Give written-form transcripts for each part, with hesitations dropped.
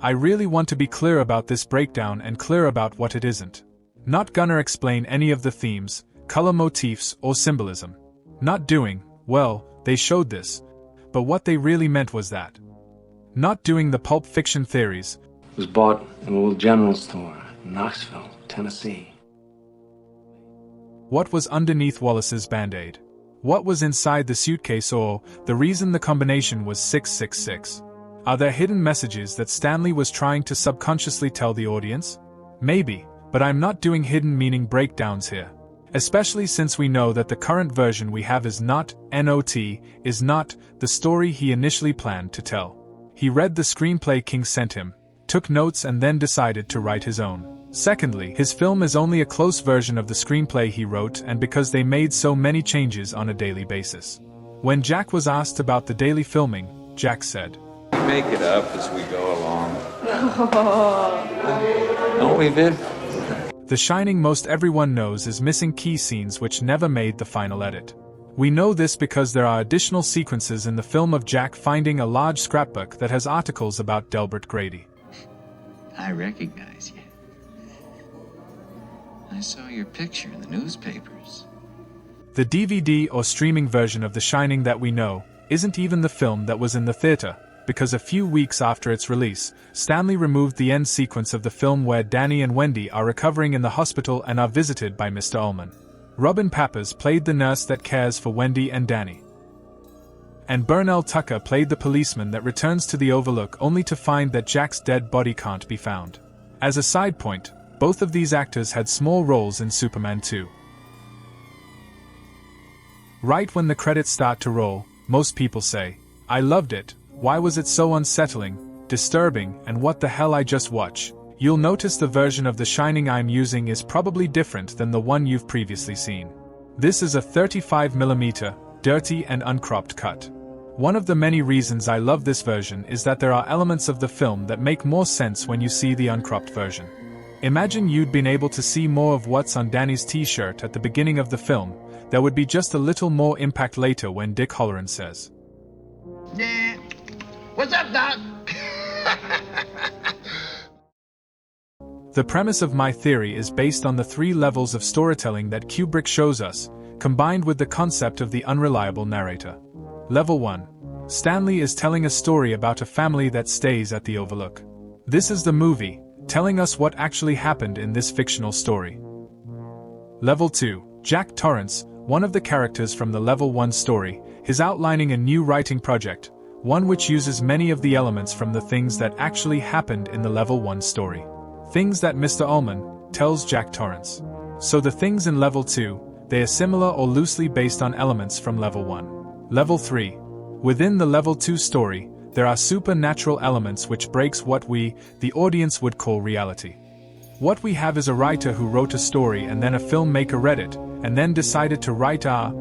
I really want to be clear about this breakdown and clear about what it isn't. Not gonna explain any of the themes, color motifs, or symbolism. Not doing, well, they showed this, but what they really meant was that. Not doing the pulp fiction theories. It was bought in a little general store in Knoxville, Tennessee. What was underneath Wallace's Band-Aid? What was inside the suitcase, or the reason the combination was 666? Are there hidden messages that Stanley was trying to subconsciously tell the audience? Maybe, but I'm not doing hidden meaning breakdowns here. Especially since we know that the current version we have is not the story he initially planned to tell. He read the screenplay King sent him, took notes and then decided to write his own. Secondly, his film is only a close version of the screenplay he wrote, and because they made so many changes on a daily basis. When Jack was asked about the daily filming, Jack said, "We make it up as we go along." Don't we, Viv? The Shining most everyone knows is missing key scenes which never made the final edit. We know this because there are additional sequences in the film of Jack finding a large scrapbook that has articles about Delbert Grady. I recognize you. I saw your picture in the newspapers. The DVD or streaming version of The Shining that we know isn't even the film that was in the theater, because a few weeks after its release, Stanley removed the end sequence of the film where Danny and Wendy are recovering in the hospital and are visited by Mr. Ullman. Robin Pappas played the nurse that cares for Wendy and Danny. And Burnell Tucker played the policeman that returns to the Overlook only to find that Jack's dead body can't be found. As a side point, both of these actors had small roles in Superman 2. Right when the credits start to roll, most people say, "I loved it, why was it so unsettling, disturbing, and what the hell I just watched?" You'll notice the version of The Shining I'm using is probably different than the one you've previously seen. This is a 35mm, dirty and uncropped cut. One of the many reasons I love this version is that there are elements of the film that make more sense when you see the uncropped version. Imagine you'd been able to see more of what's on Danny's t-shirt at the beginning of the film. There would be just a little more impact later when Dick Halloran says, "Yeah. What's up, Doc?" The premise of my theory is based on the 3 levels of storytelling that Kubrick shows us, combined with the concept of the unreliable narrator. Level 1. Stanley is telling a story about a family that stays at the Overlook. This is the movie, telling us what actually happened in this fictional story. Level 2. Jack Torrance, one of the characters from the Level 1 story, is outlining a new writing project, one which uses many of the elements from the things that actually happened in the Level 1 story. Things that Mr. Ullman tells Jack Torrance. So the things in Level 2, they are similar or loosely based on elements from Level 1. Level 3. Within the Level 2 story, there are supernatural elements which breaks what we, the audience, would call reality. What we have is a writer who wrote a story and then a filmmaker read it, and then decided to write a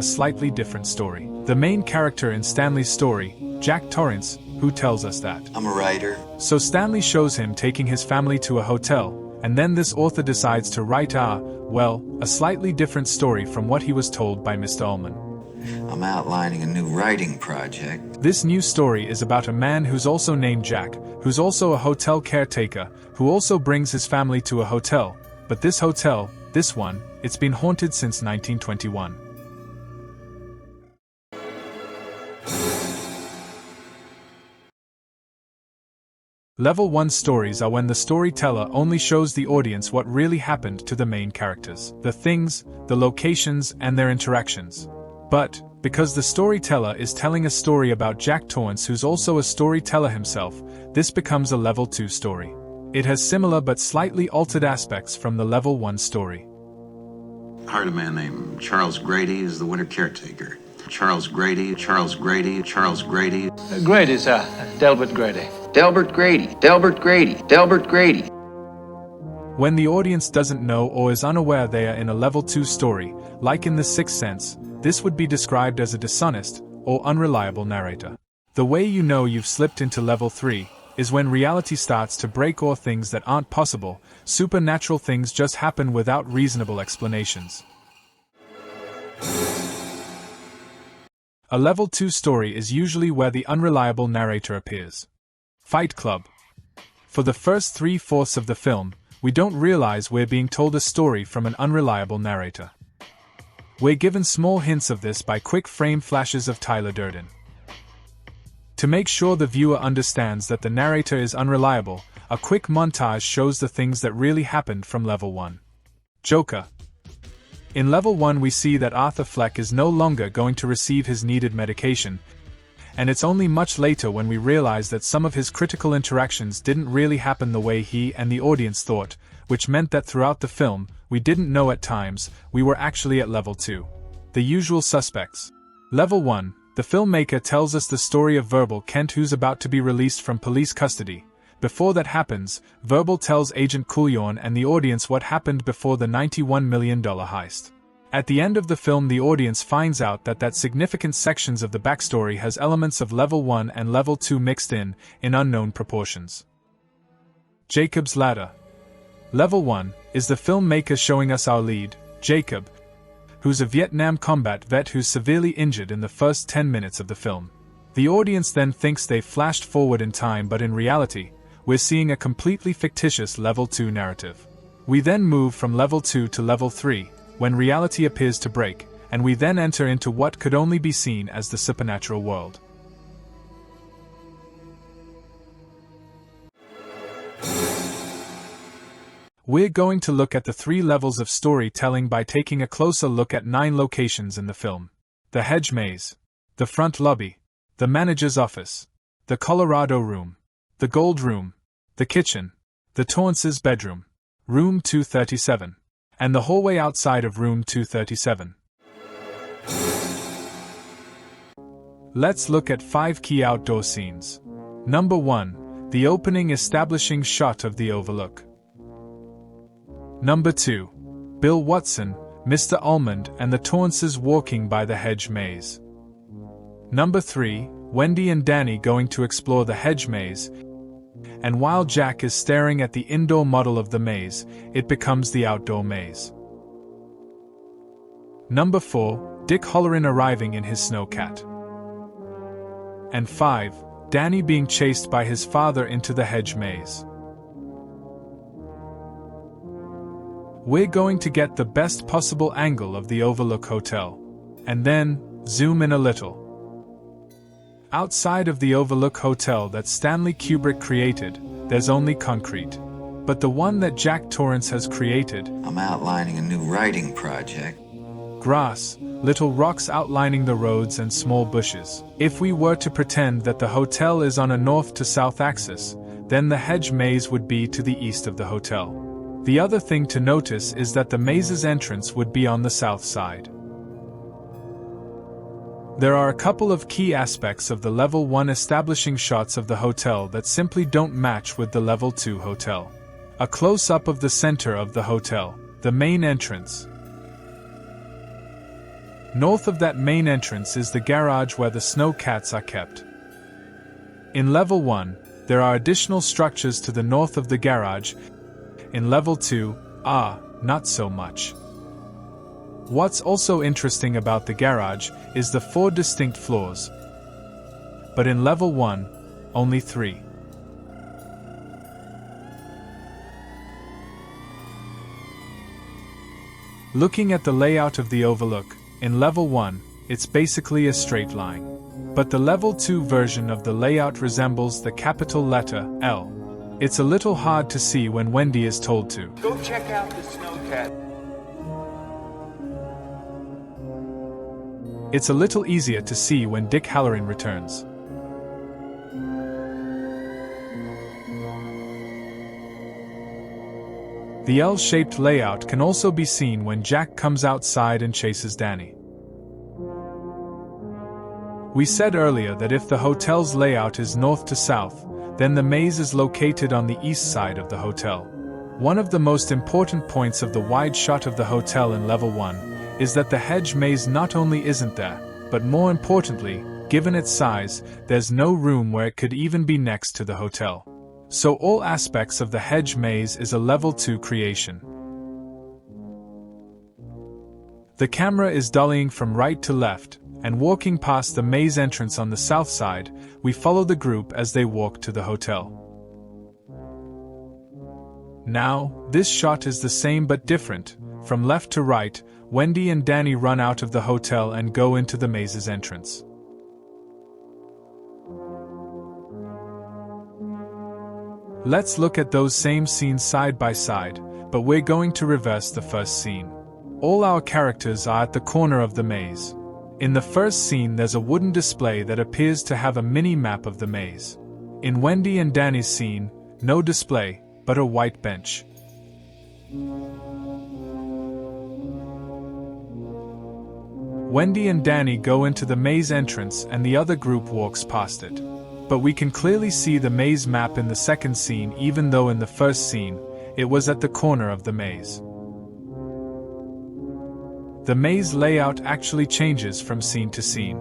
slightly different story. The main character in Stanley's story, Jack Torrance, who tells us that. I'm a writer. So Stanley shows him taking his family to a hotel, and then this author decides to write a slightly different story from what he was told by Mr. Ullman. I'm outlining a new writing project. This new story is about a man who's also named Jack, who's also a hotel caretaker, who also brings his family to a hotel, but this hotel, it's been haunted since 1921. Level 1 stories are when the storyteller only shows the audience what really happened to the main characters, the things, the locations, and their interactions. But, because the storyteller is telling a story about Jack Torrance who's also a storyteller himself, this becomes a Level 2 story. It has similar but slightly altered aspects from the Level 1 story. Hired a man named Charles Grady as the winter caretaker. Charles Grady. Grady, sir. Delbert Grady. Delbert Grady. When the audience doesn't know or is unaware they are in a Level 2 story, like in The Sixth Sense, this would be described as a dishonest or unreliable narrator. The way you know you've slipped into Level 3 is when reality starts to break or things that aren't possible, supernatural things just happen without reasonable explanations. A Level 2 story is usually where the unreliable narrator appears. Fight Club. For the first 3/4 of the film, we don't realize we're being told a story from an unreliable narrator. We're given small hints of this by quick frame flashes of Tyler Durden. To make sure the viewer understands that the narrator is unreliable, a quick montage shows the things that really happened from Level 1. Joker. In Level 1 we see that Arthur Fleck is no longer going to receive his needed medication, and it's only much later when we realize that some of his critical interactions didn't really happen the way he and the audience thought, which meant that throughout the film, we didn't know at times, we were actually at Level 2. The usual suspects. Level 1, the filmmaker tells us the story of Verbal Kent, who's about to be released from police custody. Before that happens, Verbal tells Agent Coulyon and the audience what happened before the $91 million heist. At the end of the film, the audience finds out that significant sections of the backstory has elements of Level 1 and Level 2 mixed in unknown proportions. Jacob's Ladder. Level 1 is the filmmaker showing us our lead, Jacob, who's a Vietnam combat vet who's severely injured in the first 10 minutes of the film. The audience then thinks they've flashed forward in time, but in reality, we're seeing a completely fictitious Level 2 narrative. We then move from Level 2 to Level 3, when reality appears to break, and we then enter into what could only be seen as the supernatural world. We're going to look at the 3 levels of storytelling by taking a closer look at 9 locations in the film. The hedge maze, the front lobby, the manager's office, the Colorado room, the gold room, the kitchen, the Torrance's bedroom, room 237, and the hallway outside of room 237. Let's look at 5 key outdoor scenes. Number 1, the opening establishing shot of the Overlook. Number 2, Bill Watson, Mr. Almond and the Torrances walking by the hedge maze. Number 3, Wendy and Danny going to explore the hedge maze, and while Jack is staring at the indoor model of the maze, it becomes the outdoor maze. Number 4, Dick Halloran arriving in his snowcat. And 5, Danny being chased by his father into the hedge maze. We're going to get the best possible angle of the Overlook Hotel, and then zoom in a little. Outside of the Overlook Hotel that Stanley Kubrick created, there's only concrete. But the one that Jack Torrance has created, I'm outlining a new writing project. Grass, little rocks outlining the roads and small bushes. If we were to pretend that the hotel is on a north to south axis, then the hedge maze would be to the east of the hotel. The other thing to notice is that the maze's entrance would be on the south side. There are a couple of key aspects of the Level 1 establishing shots of the hotel that simply don't match with the Level 2 hotel. A close-up of the center of the hotel, the main entrance. North of that main entrance is the garage where the snowcats are kept. In Level 1, there are additional structures to the north of the garage. In Level 2, not so much. What's also interesting about the garage is the 4 distinct floors. But in Level 1, only 3. Looking at the layout of the Overlook, in Level 1, it's basically a straight line. But the Level 2 version of the layout resembles the capital letter L. It's a little hard to see when Wendy is told to Go check out the snowcat. It's a little easier to see when Dick Halloran returns. The L-shaped layout can also be seen when Jack comes outside and chases Danny. We said earlier that if the hotel's layout is north to south, then the maze is located on the east side of the hotel. One of the most important points of the wide shot of the hotel in Level 1 is that the hedge maze not only isn't there, but more importantly, given its size, there's no room where it could even be next to the hotel. So all aspects of the hedge maze is a Level 2 creation. The camera is dollying from right to left, and walking past the maze entrance on the south side, we follow the group as they walk to the hotel. Now, this shot is the same but different. From left to right, Wendy and Danny run out of the hotel and go into the maze's entrance. Let's look at those same scenes side by side, but we're going to reverse the first scene. All our characters are at the corner of the maze. In the first scene, there's a wooden display that appears to have a mini map of the maze. In Wendy and Danny's scene, no display, but a white bench. Wendy and Danny go into the maze entrance and the other group walks past it. But we can clearly see the maze map in the second scene, even though in the first scene, it was at the corner of the maze. The maze layout actually changes from scene to scene.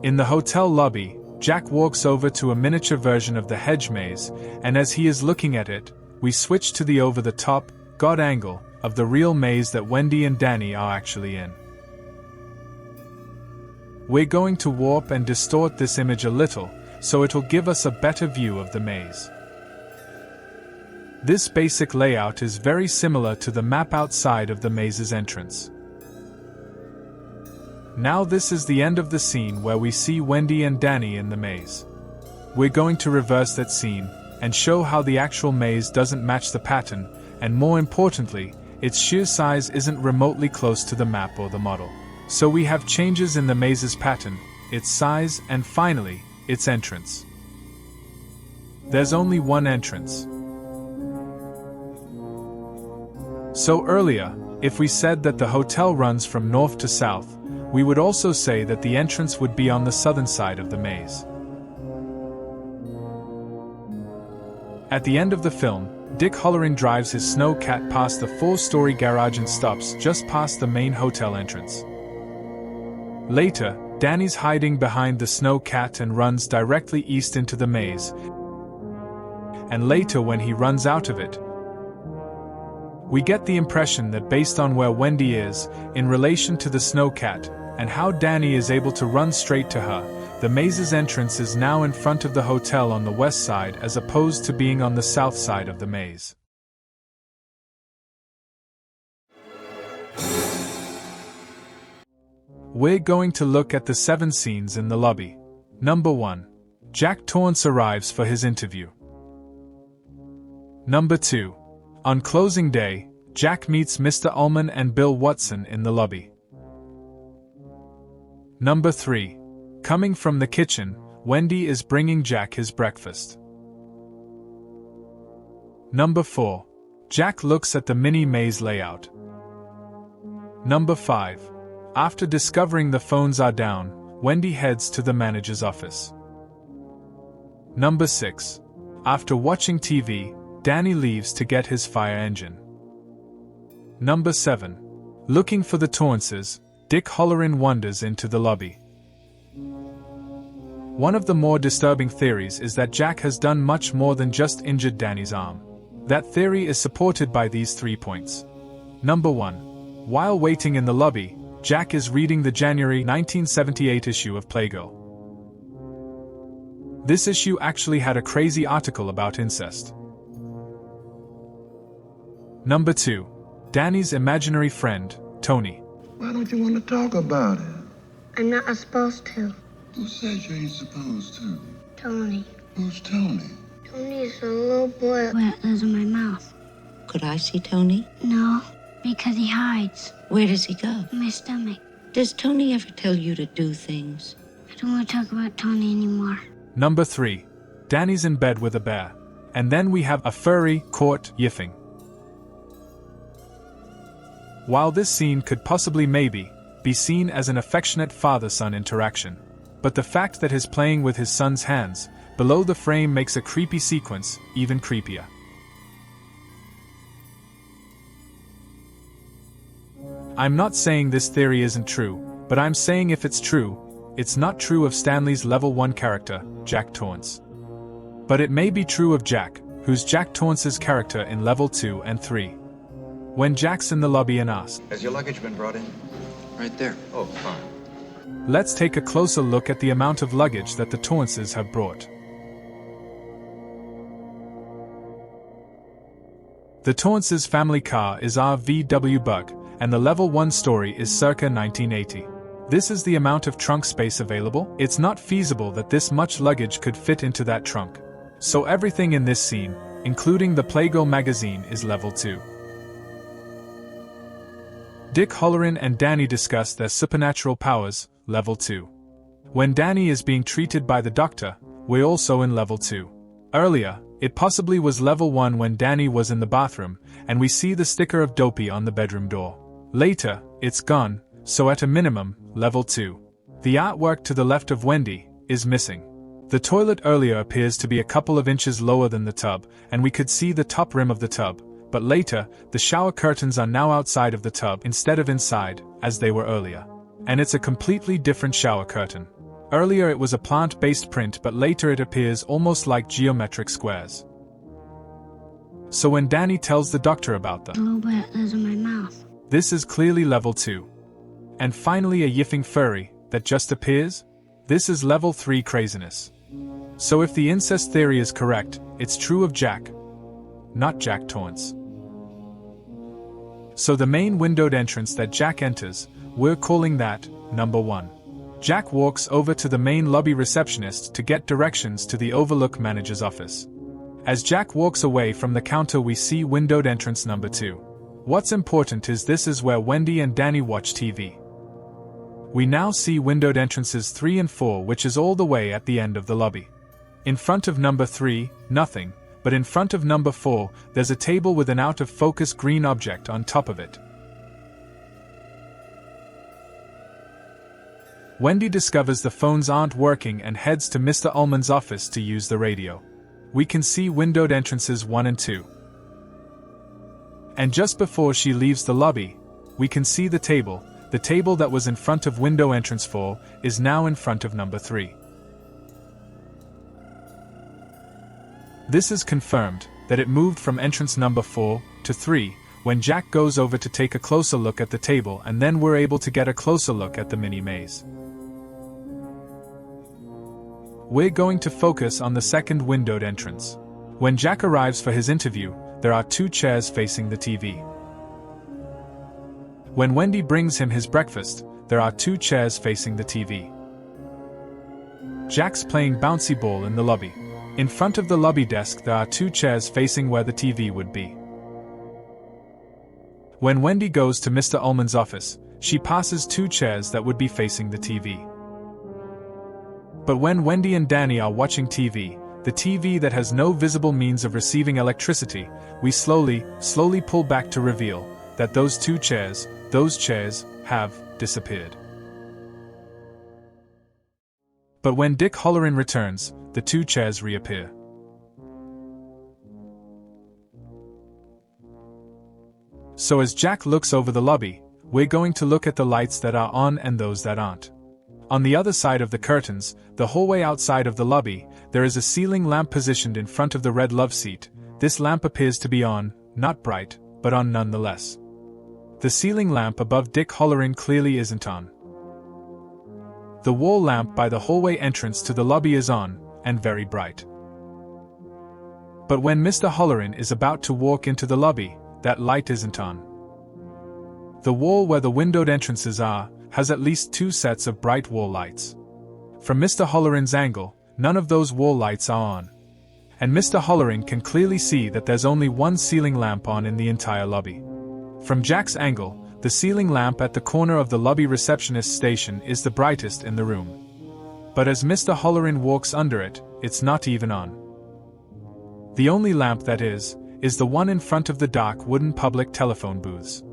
In the hotel lobby, Jack walks over to a miniature version of the hedge maze, and as he is looking at it, we switch to the over-the-top, God angle of the real maze that Wendy and Danny are actually in. We're going to warp and distort this image a little, so it'll give us a better view of the maze. This basic layout is very similar to the map outside of the maze's entrance. Now this is the end of the scene where we see Wendy and Danny in the maze. We're going to reverse that scene, and show how the actual maze doesn't match the pattern, and more importantly, its sheer size isn't remotely close to the map or the model. So we have changes in the maze's pattern, its size, and finally, its entrance. There's only one entrance. So earlier, if we said that the hotel runs from north to south, we would also say that the entrance would be on the southern side of the maze. At the end of the film, Dick Hallorann drives his snowcat past the 4-story garage and stops just past the main hotel entrance. Later, Danny's hiding behind the snowcat and runs directly east into the maze. And later, when he runs out of it, we get the impression that based on where Wendy is, in relation to the snowcat, and how Danny is able to run straight to her, the maze's entrance is now in front of the hotel on the west side as opposed to being on the south side of the maze. We're going to look at the 7 scenes in the lobby. Number 1. Jack Torrance arrives for his interview. Number 2. On closing day, Jack meets Mr. Ullman and Bill Watson in the lobby. Number 3. Coming from the kitchen, Wendy is bringing Jack his breakfast. Number 4. Jack looks at the mini maze layout. Number 5. After discovering the phones are down, Wendy heads to the manager's office. Number 6. After watching TV, Danny leaves to get his fire engine. Number 7. Looking for the Torrances, Dick Hallorann wanders into the lobby. One of the more disturbing theories is that Jack has done much more than just injured Danny's arm. That theory is supported by these 3 points. Number 1. While waiting in the lobby, Jack is reading the January 1978 issue of Playgirl. This issue actually had a crazy article about incest. Number 2. Danny's imaginary friend, Tony. Why don't you want to talk about it? I'm not supposed to. Who says you ain't supposed to? Tony. Who's Tony? Tony is a little boy that lives in my mouth. Could I see Tony? No, because he hides. Where does he go? In my stomach. Does Tony ever tell you to do things? I don't want to talk about Tony anymore. Number 3. Danny's in bed with a bear. And then we have a furry caught yiffing. While this scene could possibly maybe be seen as an affectionate father-son interaction, but the fact that he's playing with his son's hands below the frame makes a creepy sequence even creepier. I'm not saying this theory isn't true, but I'm saying if it's true, it's not true of Stanley's level 1 character, Jack Torrance. But it may be true of Jack, who's Jack Torrance's character in level 2 and 3. When Jack's in the lobby and asks, Has your luggage been brought in? Right there. Oh, fine. let's take a closer look at the amount of luggage that the Torrances have brought. The Torrance's family car is our VW Bug, and the level 1 story is circa 1980. This is the amount of trunk space available. It's not feasible that this much luggage could fit into that trunk. So everything in this scene, including the Playgo magazine, is level 2. Dick Hallorann and Danny discuss their supernatural powers, level 2. When Danny is being treated by the doctor, we're also in level 2. Earlier, it possibly was level 1 when Danny was in the bathroom, and we see the sticker of Dopey on the bedroom door. Later, it's gone, so at a minimum, level 2. The artwork to the left of Wendy is missing. The toilet earlier appears to be a couple of inches lower than the tub, and we could see the top rim of the tub, but later, the shower curtains are now outside of the tub instead of inside, as they were earlier. And it's a completely different shower curtain. Earlier it was a plant-based print, but later it appears almost like geometric squares. So when Danny tells the doctor about the little bit lives in my mouth, this is clearly level 2. And finally a yiffing furry that just appears? This is level 3 craziness. So if the incest theory is correct, it's true of Jack, not Jack Torrance. So the main windowed entrance that Jack enters, we're calling that number 1. Jack walks over to the main lobby receptionist to get directions to the Overlook manager's office. As Jack walks away from the counter, we see windowed entrance number 2. What's important is this is where Wendy and Danny watch TV. We now see windowed entrances 3 and 4, which is all the way at the end of the lobby. In front of number 3, nothing, but in front of number 4, there's a table with an out-of-focus green object on top of it. Wendy discovers the phones aren't working and heads to Mr. Ullman's office to use the radio. We can see windowed entrances 1 and 2. And just before she leaves the lobby, we can see the table that was in front of window entrance 4 is now in front of number 3. This is confirmed that it moved from entrance number 4 to 3 when Jack goes over to take a closer look at the table, and then we're able to get a closer look at the mini maze. We're going to focus on the second windowed entrance. When Jack arrives for his interview, there are 2 chairs facing the TV. When Wendy brings him his breakfast, there are 2 chairs facing the TV. Jack's playing bouncy ball in the lobby. In front of the lobby desk there are 2 chairs facing where the TV would be. When Wendy goes to Mr. Ullman's office, she passes 2 chairs that would be facing the TV. But when Wendy and Danny are watching TV, the TV that has no visible means of receiving electricity, we slowly pull back to reveal that those 2 chairs, have disappeared. But when Dick Hallorann returns, the 2 chairs reappear. So as Jack looks over the lobby, we're going to look at the lights that are on and those that aren't. On the other side of the curtains, the hallway outside of the lobby, there is a ceiling lamp positioned in front of the red love seat. This lamp appears to be on, not bright, but on nonetheless. The ceiling lamp above Dick Hallorann clearly isn't on. The wall lamp by the hallway entrance to the lobby is on, and very bright. But when Mr. Hallorann is about to walk into the lobby, that light isn't on. The wall where the windowed entrances are, has at least 2 sets of bright wall lights. From Mr. Halloran's angle, none of those wall lights are on. And Mr. Hallorann can clearly see that there's only 1 ceiling lamp on in the entire lobby. From Jack's angle, the ceiling lamp at the corner of the lobby receptionist station is the brightest in the room. But as Mr. Hallorann walks under it, it's not even on. The only lamp that is the one in front of the dark wooden public telephone booths.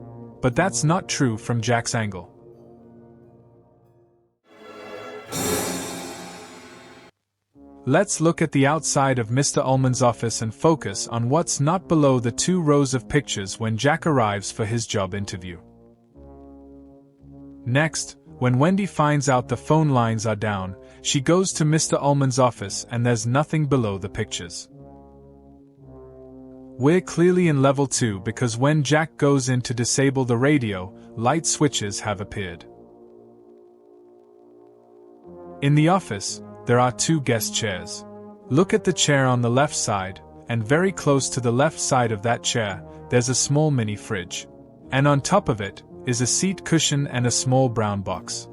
But that's not true from Jack's angle. Let's look at the outside of Mr. Ullman's office and focus on what's not below the 2 rows of pictures when Jack arrives for his job interview. Next, when Wendy finds out the phone lines are down, she goes to Mr. Ullman's office and there's nothing below the pictures. We're clearly in level 2 because when Jack goes in to disable the radio, light switches have appeared. In the office, there are 2 guest chairs. Look at the chair on the left side, and very close to the left side of that chair, there's a small mini fridge. And on top of it is a seat cushion and a small brown box.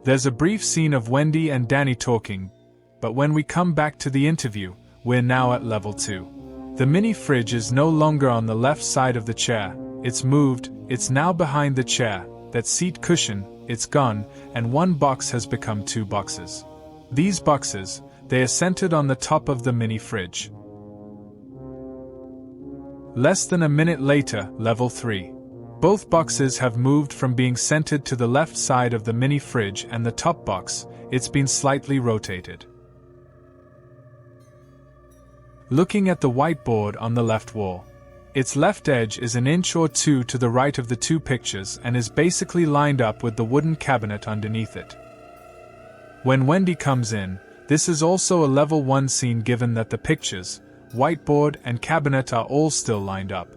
There's a brief scene of Wendy and Danny talking, but when we come back to the interview, we're now at level 2. The mini fridge is no longer on the left side of the chair, it's moved, it's now behind the chair, that seat cushion, it's gone, and one box has become 2 boxes. These boxes, they are centered on the top of the mini fridge. Less than a minute later, level 3. Both boxes have moved from being centered to the left side of the mini fridge, and the top box, it's been slightly rotated. Looking at the whiteboard on the left wall, its left edge is an inch or 2 to the right of the 2 pictures and is basically lined up with the wooden cabinet underneath it. When Wendy comes in, this is also a level 1 scene given that the pictures, whiteboard and cabinet are all still lined up.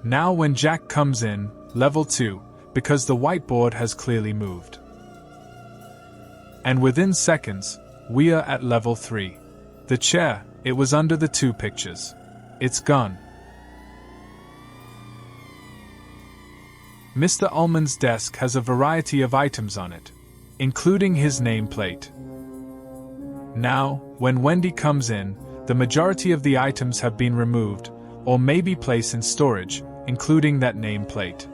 Now when Jack comes in, level 2, because the whiteboard has clearly moved. And within seconds, we are at level 3. The chair, it was under the 2 pictures. It's gone. Mr. Ullman's desk has a variety of items on it, including his nameplate. Now, when Wendy comes in, the majority of the items have been removed, or may be placed in storage, including that nameplate.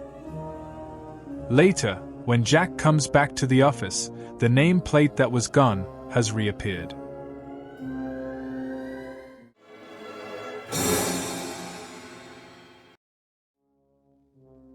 Later, when Jack comes back to the office, the nameplate that was gone has reappeared.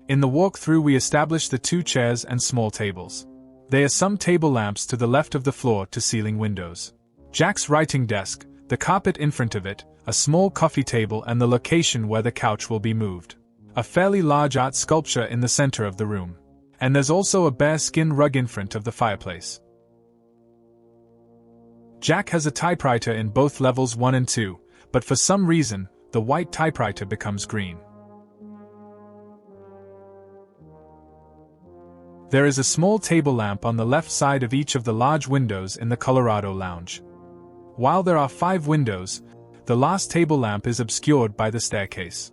In the walkthrough, we establish the 2 chairs and small tables. There are some table lamps to the left of the floor-to-ceiling windows. Jack's writing desk, the carpet in front of it, a small coffee table, and the location where the couch will be moved. A fairly large art sculpture in the center of the room. And there's also a bearskin rug in front of the fireplace. Jack has a typewriter in both levels 1 and 2, but for some reason, the white typewriter becomes green. There is a small table lamp on the left side of each of the large windows in the Colorado lounge. While there are 5 windows, the last table lamp is obscured by the staircase.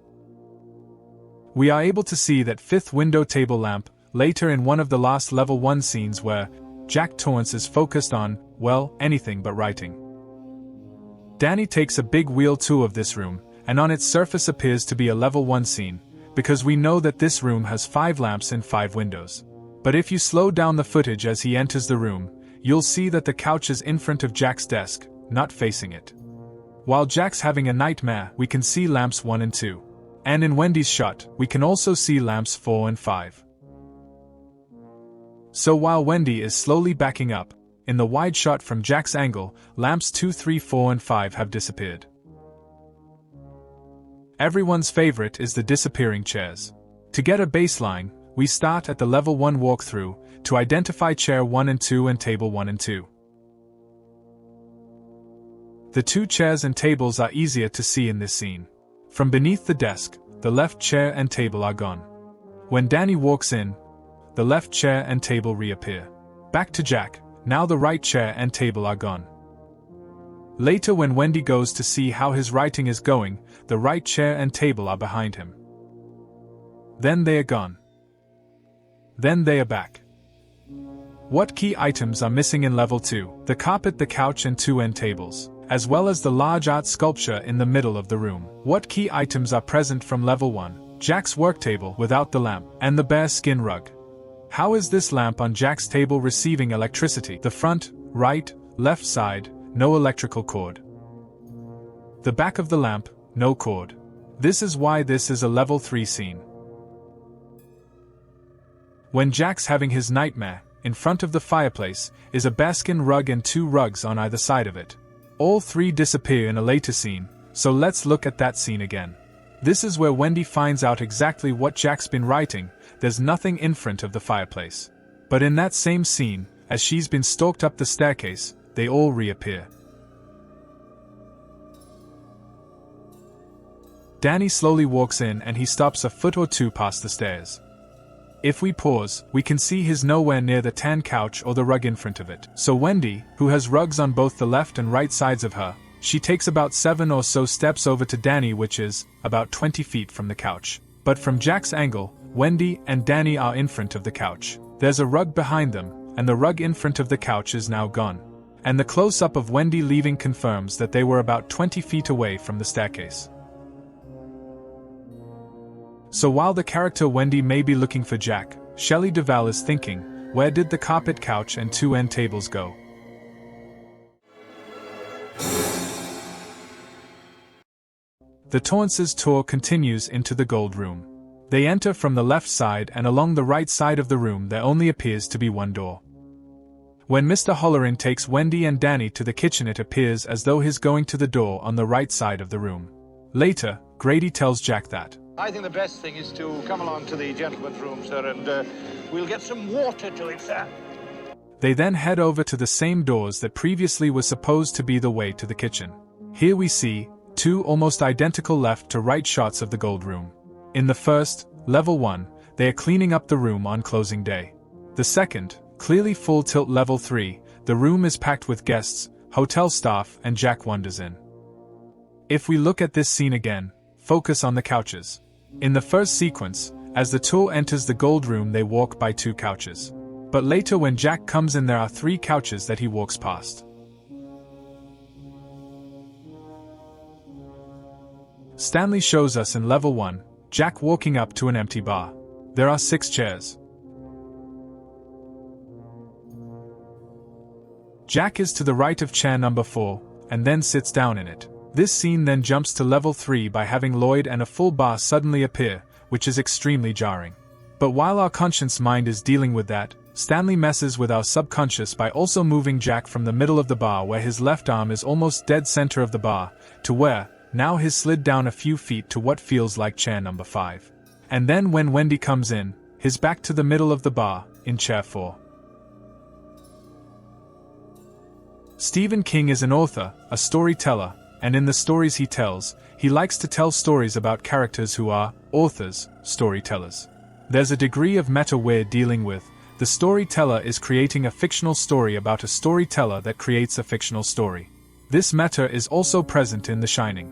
We are able to see that 5th window table lamp later in one of the last level 1 scenes where Jack Torrance is focused on, well, anything but writing. Danny takes a big wheel tour of this room, and on its surface appears to be a level 1 scene, because we know that this room has 5 lamps and 5 windows. But if you slow down the footage as he enters the room, you'll see that the couch is in front of Jack's desk, not facing it. While Jack's having a nightmare, we can see lamps 1 and 2. And in Wendy's shot, we can also see lamps 4 and 5. So while Wendy is slowly backing up, in the wide shot from Jack's angle, lamps 2, 3, 4 and 5 have disappeared. Everyone's favorite is the disappearing chairs. To get a baseline, we start at the level 1 walkthrough to identify chair 1 and 2 and table 1 and 2. The 2 chairs and tables are easier to see in this scene. From beneath the desk, the left chair and table are gone. When Danny walks in, the left chair and table reappear. Back to Jack, now the right chair and table are gone. Later when Wendy goes to see how his writing is going, the right chair and table are behind him. Then they are gone. Then they are back. What key items are missing in level 2? The carpet, the couch and 2 end tables, as well as the large art sculpture in the middle of the room. What key items are present from level 1? Jack's work table without the lamp, and the bear skin rug. How is this lamp on Jack's table receiving electricity? The front, right, left side, no electrical cord. The back of the lamp, no cord. This is why this is a level 3 scene. When Jack's having his nightmare, in front of the fireplace is a bearskin rug and 2 rugs on either side of it. All 3 disappear in a later scene, so let's look at that scene again. This is where Wendy finds out exactly what Jack's been writing. There's nothing in front of the fireplace. But in that same scene, as she's been stalked up the staircase, they all reappear. Danny slowly walks in and he stops a foot or 2 past the stairs. If we pause, we can see he's nowhere near the tan couch or the rug in front of it. So Wendy, who has rugs on both the left and right sides of her, she takes about 7 or so steps over to Danny, which is about 20 feet from the couch. But from Jack's angle, Wendy and Danny are in front of the couch. There's a rug behind them, and the rug in front of the couch is now gone. And the close-up of Wendy leaving confirms that they were about 20 feet away from the staircase. So while the character Wendy may be looking for Jack, Shelley Duvall is thinking, where did the carpet couch and 2 end tables go? The Torrances' tour continues into the Gold Room. They enter from the left side, and along the right side of the room there only appears to be one door. When Mr. Hollerin takes Wendy and Danny to the kitchen, it appears as though he's going to the door on the right side of the room. Later, Grady tells Jack that, I think the best thing is to come along to the gentleman's room, sir, and we'll get some water to him, sir. They then head over to the same doors that previously were supposed to be the way to the kitchen. Here we see 2 almost identical left to right shots of the Gold Room. In the first, level 1, they are cleaning up the room on closing day. The second, clearly full tilt level 3, the room is packed with guests, hotel staff, and Jack wanders in. If we look at this scene again, focus on the couches. In the first sequence, as the tour enters the Gold Room, they walk by 2 couches. But later when Jack comes in, there are 3 couches that he walks past. Stanley shows us in level 1, Jack walking up to an empty bar. There are 6 chairs. Jack is to the right of chair number 4, and then sits down in it. This scene then jumps to level 3 by having Lloyd and a full bar suddenly appear, which is extremely jarring. But while our conscious mind is dealing with that, Stanley messes with our subconscious by also moving Jack from the middle of the bar, where his left arm is almost dead center of the bar, to where, now he's slid down a few feet to what feels like chair number 5. And then when Wendy comes in, he's back to the middle of the bar, in chair 4. Stephen King is an author, a storyteller, and in the stories he tells, he likes to tell stories about characters who are authors, storytellers. There's a degree of meta we're dealing with. The storyteller is creating a fictional story about a storyteller that creates a fictional story. This meta is also present in The Shining.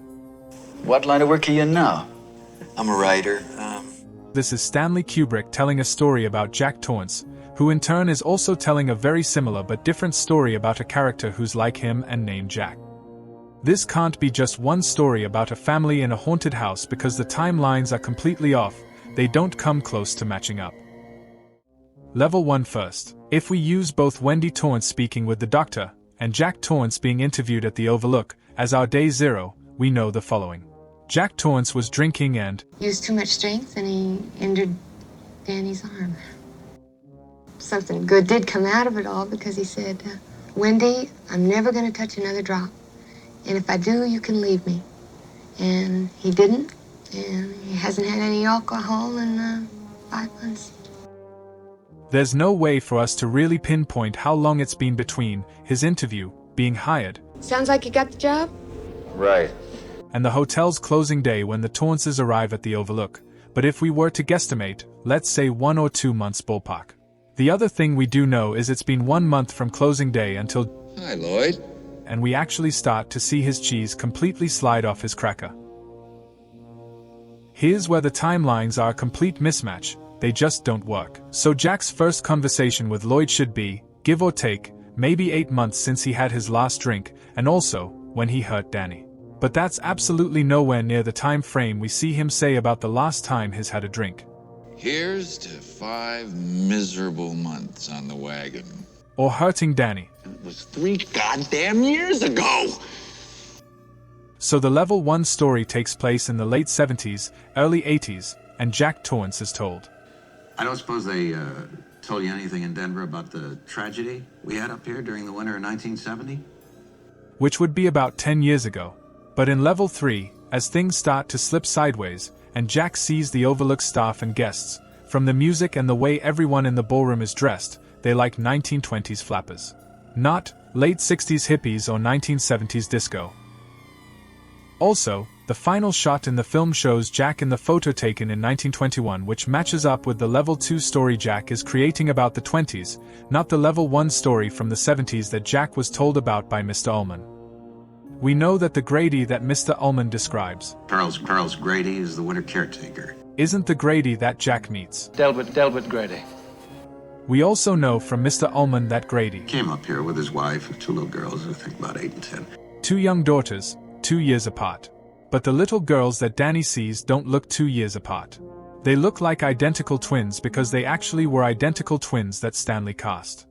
What line of work are you in now? I'm a writer. This is Stanley Kubrick telling a story about Jack Torrance, who in turn is also telling a very similar but different story about a character who's like him and named Jack. This can't be just one story about a family in a haunted house because the timelines are completely off, they don't come close to matching up. Level 1 first. If we use both Wendy Torrance speaking with the doctor, and Jack Torrance being interviewed at the Overlook, as our day 0, we know the following. Jack Torrance was drinking and Used too much strength and he injured Danny's arm. Something good did come out of it all because he said, Wendy, I'm never going to touch another drop. And if I do, you can leave me. And he didn't, and he hasn't had any alcohol in 5 months. There's no way for us to really pinpoint how long it's been between his interview, being hired, Sounds like you got the job? Right. and the hotel's closing day when the Torrances arrive at the Overlook, but if we were to guesstimate, let's say 1 or 2 months ballpark. The other thing we do know is it's been 1 month from closing day until Hi, Lloyd. and we actually start to see his cheese completely slide off his cracker. Here's where the timelines are a complete mismatch, they just don't work. So Jack's first conversation with Lloyd should be, give or take, maybe 8 months since he had his last drink, and also, when he hurt Danny. But that's absolutely nowhere near the time frame we see him say about the last time he's had a drink. Here's to 5 miserable months on the wagon. Or hurting Danny. It was 3 goddamn years ago! So the level 1 story takes place in the late 70s, early 80s, and Jack Torrance is told. I don't suppose they told you anything in Denver about the tragedy we had up here during the winter of 1970? Which would be about 10 years ago. But in level 3, as things start to slip sideways, and Jack sees the Overlook staff and guests, from the music and the way everyone in the ballroom is dressed, they like 1920s flappers. Not late 60s hippies or 1970s disco. Also, The final shot in the film shows Jack in the photo taken in 1921, which matches up with the level 2 story Jack is creating about the 20s, not the level 1 story from the 70s that Jack was told about by Mr. Ullman. We know that the Grady that Mr. Ullman describes, Charles Grady, is the winter caretaker. Isn't the Grady that Jack meets. Delbert Grady. We also know from Mr. Ullman that Grady Came up here with his wife and 2 little girls, I think about 8 and 10. 2 young daughters, 2 years apart. But the little girls that Danny sees don't look 2 years apart. They look like identical twins because they actually were identical twins that Stanley cast.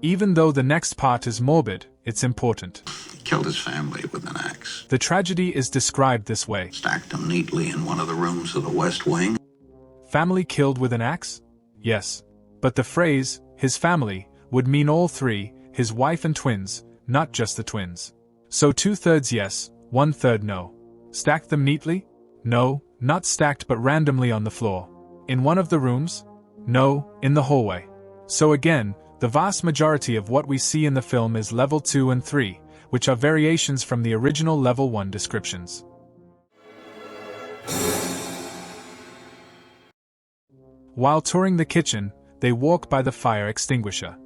Even though the next part is morbid, it's important. He killed his family with an axe. The tragedy is described this way. Stacked them neatly in one of the rooms of the West Wing. Family killed with an axe? Yes. But the phrase, his family, would mean all 3, his wife and twins, not just the twins. So 2/3 yes, 1/3 no. Stacked them neatly? No, not stacked but randomly on the floor. In one of the rooms? No, in the hallway. So again, the vast majority of what we see in the film is level 2 and 3, which are variations from the original level 1 descriptions. While touring the kitchen, they walk by the fire extinguisher.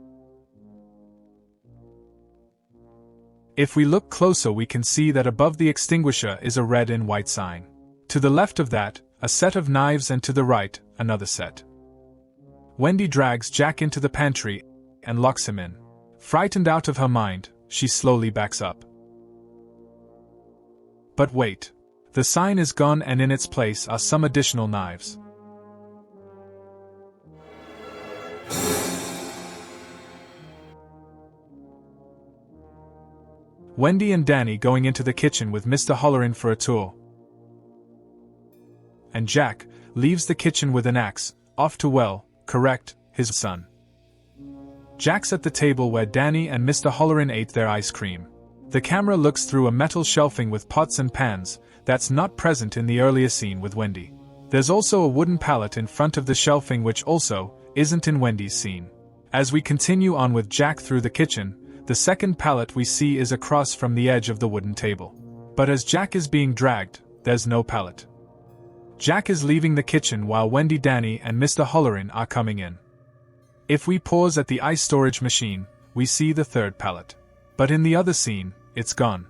If we look closer, we can see that above the extinguisher is a red and white sign. To the left of that, a set of knives, and to the right, another set. Wendy drags Jack into the pantry and locks him in. Frightened out of her mind, she slowly backs up. But wait. The sign is gone and in its place are some additional knives. Wendy and Danny going into the kitchen with Mr. Holleran for a tour. And Jack leaves the kitchen with an axe, off to correct his son. Jack's at the table where Danny and Mr. Holleran ate their ice cream. The camera looks through a metal shelving with pots and pans, that's not present in the earlier scene with Wendy. There's also a wooden pallet in front of the shelving which also isn't in Wendy's scene. As we continue on with Jack through the kitchen, the second pallet we see is across from the edge of the wooden table. But as Jack is being dragged, there's no pallet. Jack is leaving the kitchen while Wendy, Danny, and Mr. Holleran are coming in. If we pause at the ice storage machine, we see the third pallet. But in the other scene, it's gone.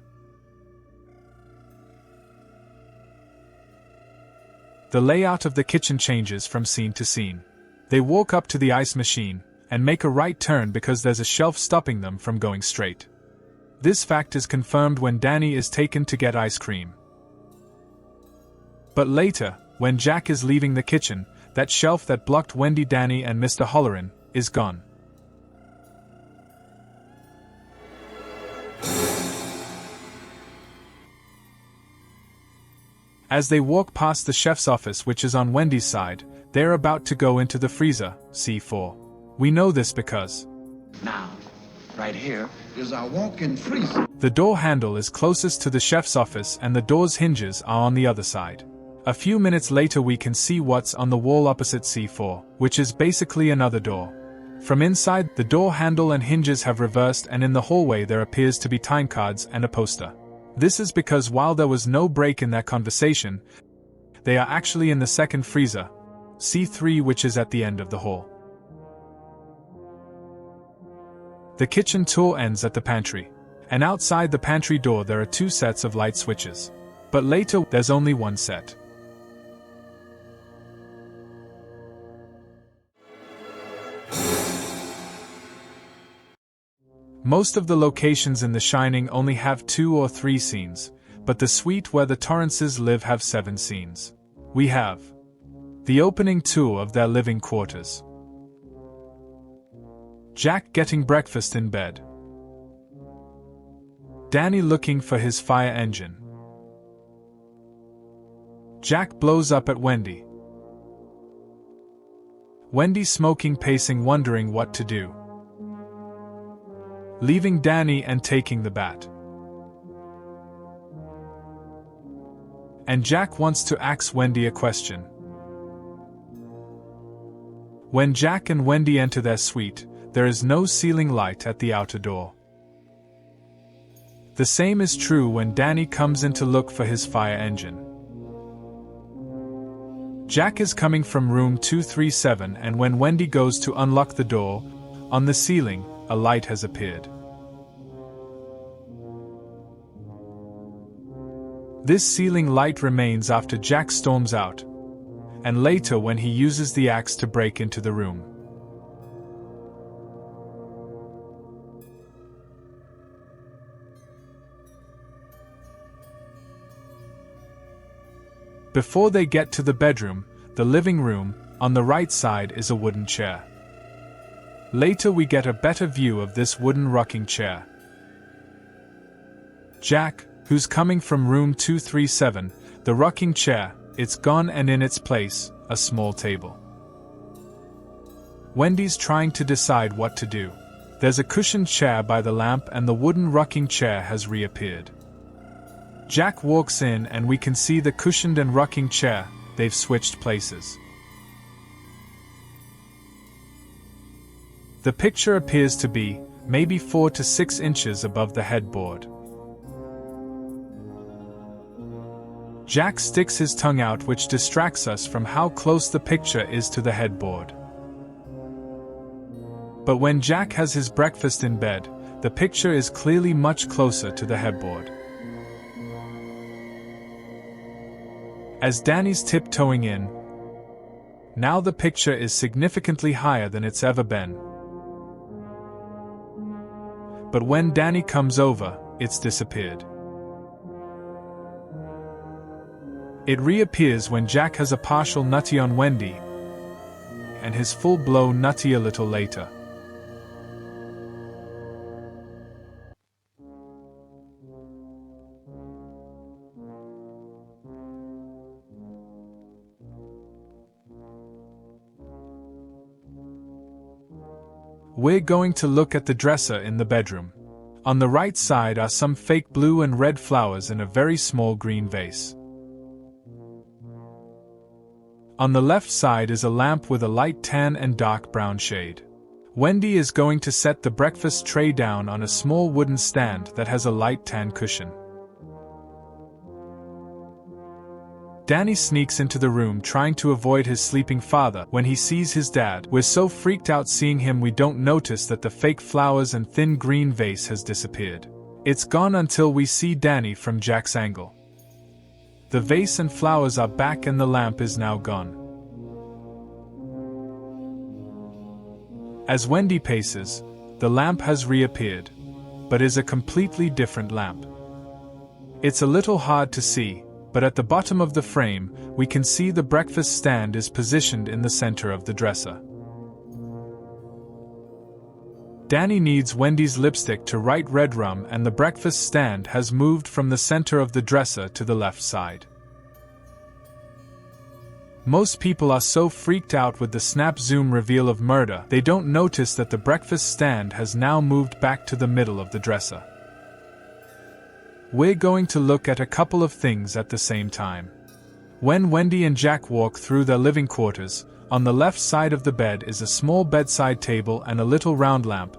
The layout of the kitchen changes from scene to scene. They walk up to the ice machine and make a right turn because there's a shelf stopping them from going straight. This fact is confirmed when Danny is taken to get ice cream. But later, when Jack is leaving the kitchen, that shelf that blocked Wendy, Danny, and Mr. Holleran is gone. As they walk past the chef's office, which is on Wendy's side, they're about to go into the freezer, C4. We know this because Now, right here is our walk-in freezer. the door handle is closest to the chef's office and the door's hinges are on the other side. A few minutes later we can see what's on the wall opposite C4, which is basically another door. From inside, the door handle and hinges have reversed, and in the hallway there appears to be time cards and a poster. This is because while there was no break in their conversation, they are actually in the second freezer, C3, which is at the end of the hall. The kitchen tour ends at the pantry, and outside the pantry door there are 2 sets of light switches. But later there's only 1 set. Most of the locations in The Shining only have 2 or 3 scenes, but the suite where the Torrances live have 7 scenes. We have the opening tour of their living quarters, Jack getting breakfast in bed, Danny looking for his fire engine, Jack blows up at Wendy, Wendy smoking, pacing, wondering what to do, leaving Danny and taking the bat, and Jack wants to ask Wendy a question. When Jack and Wendy enter their suite, there is no ceiling light at the outer door. The same is true when Danny comes in to look for his fire engine. Jack is coming from room 237, and when Wendy goes to unlock the door, on the ceiling, a light has appeared. This ceiling light remains after Jack storms out, and later when he uses the axe to break into the room. Before they get to the bedroom, the living room, on the right side is a wooden chair. Later we get a better view of this wooden rocking chair. Jack, who's coming from room 237, the rocking chair, it's gone, and in its place, a small table. Wendy's trying to decide what to do. There's a cushioned chair by the lamp and the wooden rocking chair has reappeared. Jack walks in and we can see the cushioned and rocking chair, they've switched places. The picture appears to be, maybe 4 to 6 inches above the headboard. Jack sticks his tongue out, which distracts us from how close the picture is to the headboard. But when Jack has his breakfast in bed, the picture is clearly much closer to the headboard. As Danny's tiptoeing in, now the picture is significantly higher than it's ever been. But when Danny comes over, it's disappeared. It reappears when Jack has a partial nutty on Wendy, and his full-blown nutty a little later. We're going to look at the dresser in the bedroom. On the right side are some fake blue and red flowers in a very small green vase. On the left side is a lamp with a light tan and dark brown shade. Wendy is going to set the breakfast tray down on a small wooden stand that has a light tan cushion. Danny sneaks into the room trying to avoid his sleeping father. When he sees his dad, we're so freaked out seeing him we don't notice that the fake flowers and thin green vase has disappeared. It's gone until we see Danny from Jack's angle. The vase and flowers are back and the lamp is now gone. As Wendy paces, the lamp has reappeared, but is a completely different lamp. It's a little hard to see, but at the bottom of the frame, we can see the breakfast stand is positioned in the center of the dresser. Danny needs Wendy's lipstick to write red rum, and the breakfast stand has moved from the center of the dresser to the left side. Most people are so freaked out with the snap zoom reveal of murder, they don't notice that the breakfast stand has now moved back to the middle of the dresser. We're going to look at a couple of things at the same time. When Wendy and Jack walk through their living quarters, on the left side of the bed is a small bedside table and a little round lamp.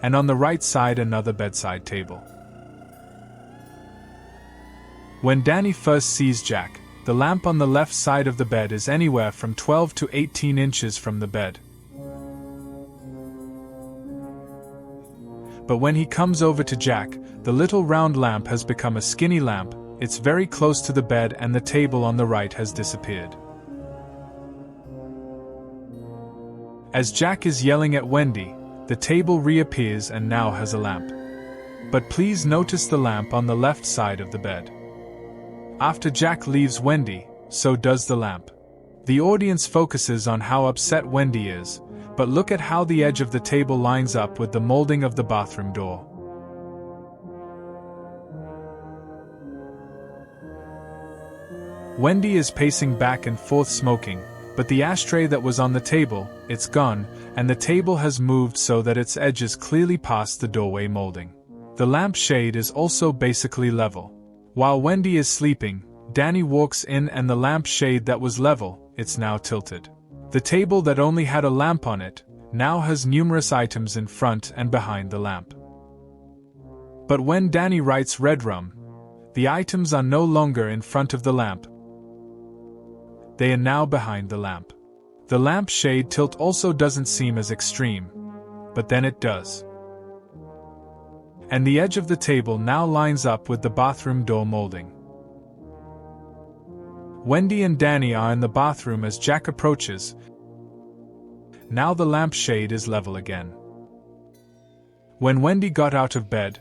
And on the right side another bedside table. When Danny first sees Jack, the lamp on the left side of the bed is anywhere from 12 to 18 inches from the bed. But when he comes over to Jack, the little round lamp has become a skinny lamp, it's very close to the bed and the table on the right has disappeared. As Jack is yelling at Wendy, the table reappears and now has a lamp. But please notice the lamp on the left side of the bed. After Jack leaves Wendy, so does the lamp. The audience focuses on how upset Wendy is, but look at how the edge of the table lines up with the molding of the bathroom door. Wendy is pacing back and forth smoking, but the ashtray that was on the table, it's gone, and the table has moved so that its edge is clearly past the doorway molding. The lamp shade is also basically level. While Wendy is sleeping, Danny walks in and the lamp shade that was level, it's now tilted. The table that only had a lamp on it, now has numerous items in front and behind the lamp. But when Danny writes red rum, the items are no longer in front of the lamp. They are now behind the lamp. The lamp shade tilt also doesn't seem as extreme, but then it does. And the edge of the table now lines up with the bathroom door molding. Wendy and Danny are in the bathroom as Jack approaches. Now the lamp shade is level again. When Wendy got out of bed,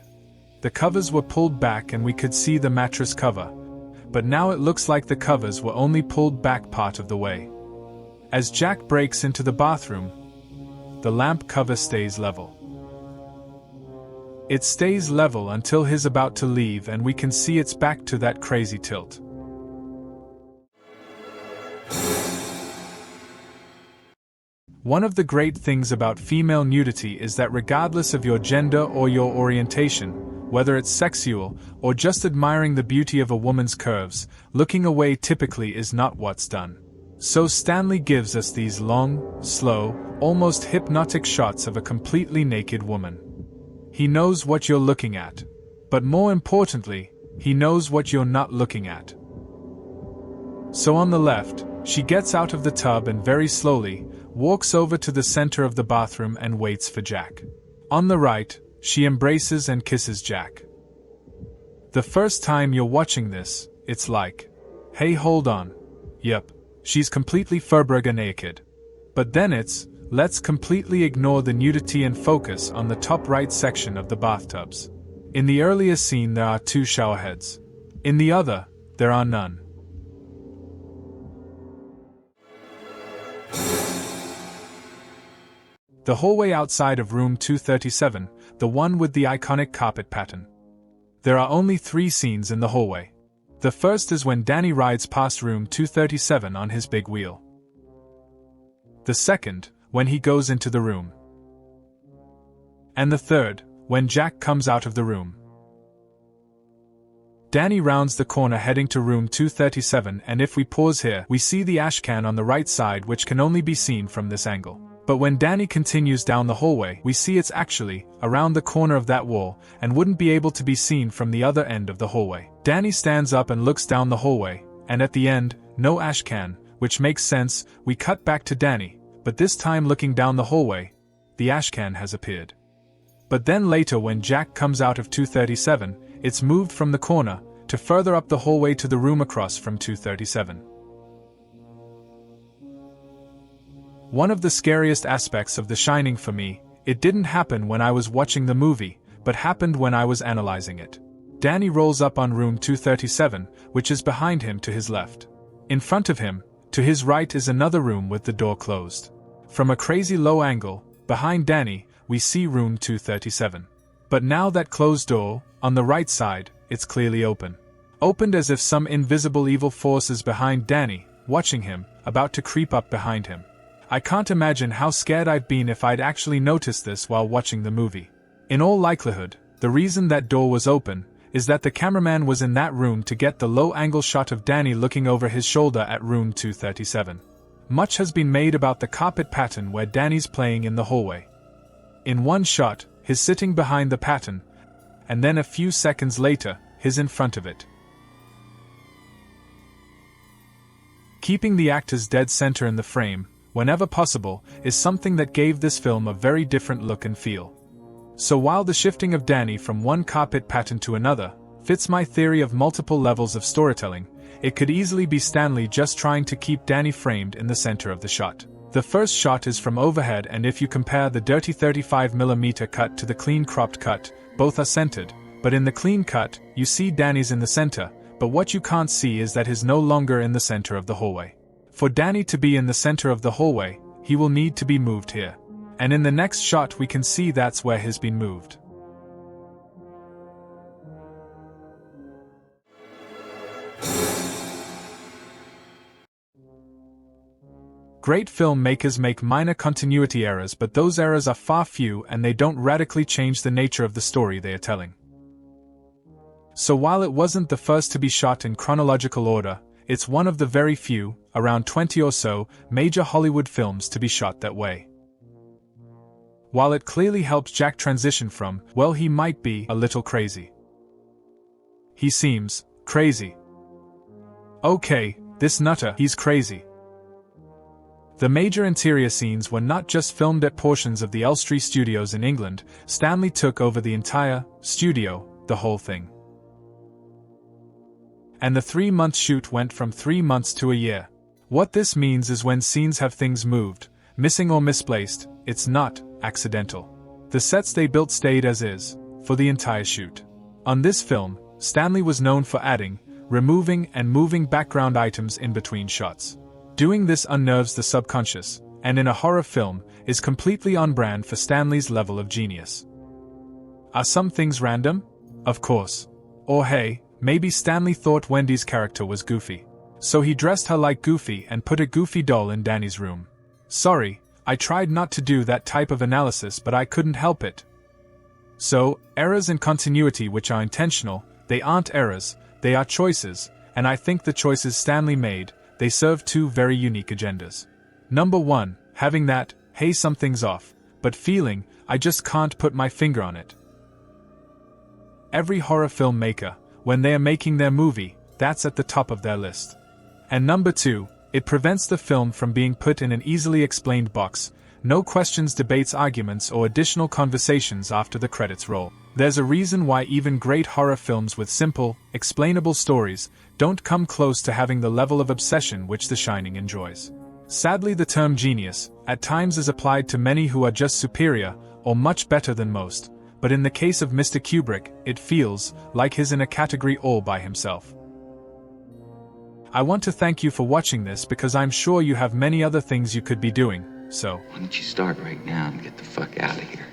the covers were pulled back and we could see the mattress cover, but now it looks like the covers were only pulled back part of the way. As Jack breaks into the bathroom, the lamp cover stays level. It stays level until he's about to leave and we can see it's back to that crazy tilt. One of the great things about female nudity is that regardless of your gender or your orientation, whether it's sexual or just admiring the beauty of a woman's curves, looking away typically is not what's done. So Stanley gives us these long, slow, almost hypnotic shots of a completely naked woman. He knows what you're looking at, but more importantly, he knows what you're not looking at. So on the left, she gets out of the tub and very slowly walks over to the center of the bathroom and waits for Jack. On the right, she embraces and kisses Jack. The first time you're watching this, it's like, hey, hold on. Yep, she's completely Furburger naked. But then it's, let's completely ignore the nudity and focus on the top right section of the bathtubs. In the earlier scene there are 2 showerheads. In the other, there are none. The hallway outside of room 237, the one with the iconic carpet pattern. There are only 3 scenes in the hallway. The first is when Danny rides past room 237 on his big wheel. The second, when he goes into the room. And the third, when Jack comes out of the room. Danny rounds the corner heading to room 237, and if we pause here, we see the ashcan on the right side, which can only be seen from this angle. But when Danny continues down the hallway, we see it's actually around the corner of that wall and wouldn't be able to be seen from the other end of the hallway. Danny stands up and looks down the hallway, and at the end, no ashcan, which makes sense. We cut back to Danny, but this time looking down the hallway, the ashcan has appeared. But then later when Jack comes out of 237, it's moved from the corner to further up the hallway to the room across from 237. One of the scariest aspects of The Shining for me, it didn't happen when I was watching the movie, but happened when I was analyzing it. Danny rolls up on room 237, which is behind him to his left. In front of him, to his right is another room with the door closed. From a crazy low angle, behind Danny, we see room 237. But now that closed door, on the right side, it's clearly open. Opened as if some invisible evil force is behind Danny, watching him, about to creep up behind him. I can't imagine how scared I'd been if I'd actually noticed this while watching the movie. In all likelihood, the reason that door was open is that the cameraman was in that room to get the low-angle shot of Danny looking over his shoulder at room 237. Much has been made about the carpet pattern where Danny's playing in the hallway. In one shot, he's sitting behind the pattern, and then a few seconds later, he's in front of it. Keeping the actors dead center in the frame, whenever possible, is something that gave this film a very different look and feel. So while the shifting of Danny from one carpet pattern to another fits my theory of multiple levels of storytelling, it could easily be Stanley just trying to keep Danny framed in the center of the shot. The first shot is from overhead, and if you compare the dirty 35mm cut to the clean cropped cut, both are centered, but in the clean cut, you see Danny's in the center, but what you can't see is that he's no longer in the center of the hallway. For Danny to be in the center of the hallway, he will need to be moved here. And in the next shot we can see that's where he's been moved. Great filmmakers make minor continuity errors, but those errors are far few and they don't radically change the nature of the story they are telling. So while it wasn't the first to be shot in chronological order, it's one of the very few, around 20 or so, major Hollywood films to be shot that way. while it clearly helps Jack transition from, well, he might be a little crazy. He seems crazy. Okay, this nutter, he's crazy. The major interior scenes were not just filmed at portions of the Elstree Studios in England. Stanley took over the entire studio, the whole thing. And the 3-month shoot went from 3 months to a year. What this means is when scenes have things moved, missing or misplaced, it's not accidental. The sets they built stayed as is, for the entire shoot. On this film, Stanley was known for adding, removing and moving background items in between shots. Doing this unnerves the subconscious, and in a horror film, is completely on brand for Stanley's level of genius. Are some things random? Of course. Or hey, maybe Stanley thought Wendy's character was Goofy. So he dressed her like Goofy and put a Goofy doll in Danny's room. Sorry, I tried not to do that type of analysis, but I couldn't help it. So, errors in continuity which are intentional, they aren't errors, they are choices, and I think the choices Stanley made, they serve two very unique agendas. Number 1, having that, hey, something's off, but feeling, I just can't put my finger on it. Every horror filmmaker, when they are making their movie, that's at the top of their list. And number 2, it prevents the film from being put in an easily explained box, no questions, debates, arguments, or additional conversations after the credits roll. There's a reason why even great horror films with simple, explainable stories don't come close to having the level of obsession which The Shining enjoys. Sadly, the term genius, at times, is applied to many who are just superior, or much better than most, but in the case of Mr. Kubrick, it feels like he's in a category all by himself. I want to thank you for watching this because I'm sure you have many other things you could be doing, so Why don't you start right now and get the fuck out of here?